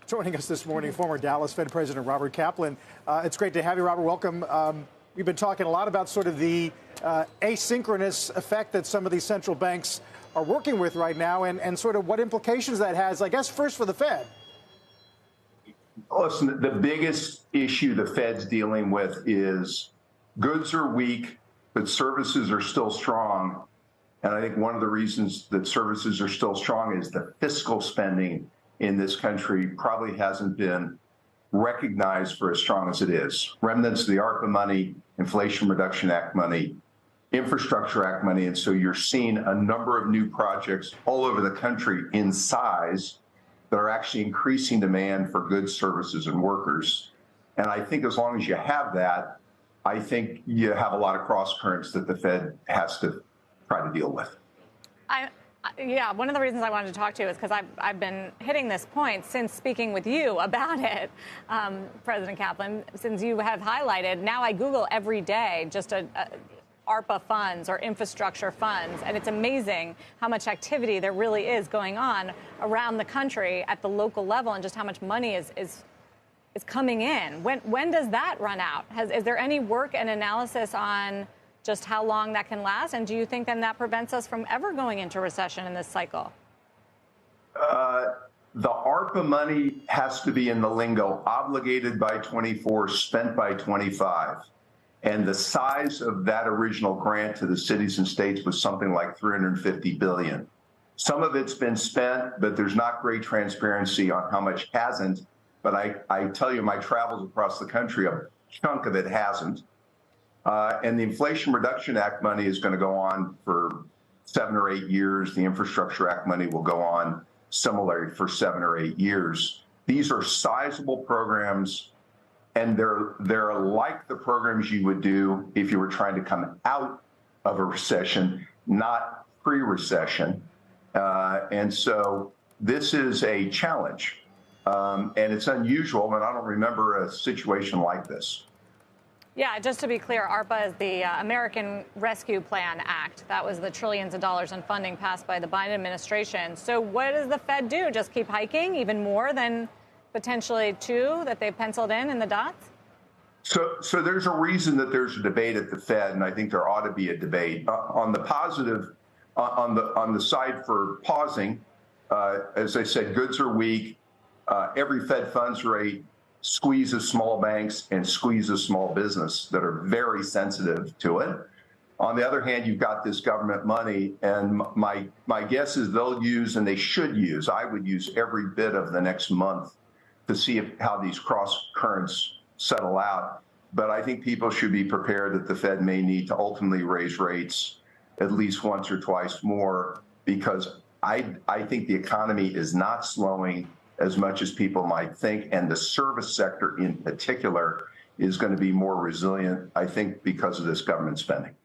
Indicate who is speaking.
Speaker 1: Joining us this morning, former Dallas Fed President Robert Kaplan. It's great to have you, Robert. Welcome. We've been talking a lot about sort of the asynchronous effect that some of these central banks are working with right now and sort of what implications that has, I guess, first for the Fed.
Speaker 2: Listen, the biggest issue the Fed's dealing with is goods are weak, but services are still strong. And I think one of the reasons that services are still strong is the fiscal spending in this country probably hasn't been recognized for as strong as it is. Remnants of the ARPA money, Inflation Reduction Act money, Infrastructure Act money. And so you're seeing a number of new projects all over the country in size that are actually increasing demand for goods, services, and workers. And I think as long as you have that, I think you have a lot of cross currents that the Fed has to try to deal with.
Speaker 3: Yeah, one of the reasons I wanted to talk to you is because I've been hitting this point since speaking with you about it, President Kaplan, since you have highlighted. Now I Google every day just ARPA funds or infrastructure funds, and it's amazing how much activity there really is going on around the country at the local level and just how much money is coming in. When does that run out? Is there any work and analysis on just how long that can last? And do you think then that prevents us from ever going into recession in this cycle?
Speaker 2: The ARPA money has to be, in the lingo, obligated by 24, spent by 25. And the size of that original grant to the cities and states was something like $350 billion. Some of it's been spent, but there's not great transparency on how much hasn't. But I tell you, my travels across the country, a chunk of it hasn't. And the Inflation Reduction Act money is going to go on for 7 or 8 years. The Infrastructure Act money will go on similarly for 7 or 8 years. These are sizable programs, and they're like the programs you would do if you were trying to come out of a recession, not pre-recession. And so this is a challenge, and it's unusual, and I don't remember a situation like this.
Speaker 3: Yeah, just to be clear, ARPA is the American Rescue Plan Act. That was the trillions of dollars in funding passed by the Biden administration. So what does the Fed do? Just keep hiking even more than potentially 2 that they've penciled in the dots?
Speaker 2: So there's a reason that there's a debate at the Fed, and I think there ought to be a debate. On the positive, on the side for pausing, as I said, goods are weak. Every Fed funds rate squeezes small banks and squeezes small business that are very sensitive to it. On the other hand, you've got this government money, and my guess is they'll use, and they should use, I would use every bit of the next month to see how these cross currents settle out. But I think people should be prepared that the Fed may need to ultimately raise rates at least once or twice more, because I think the economy is not slowing as much as people might think, and the service sector in particular is going to be more resilient, I think, because of this government spending.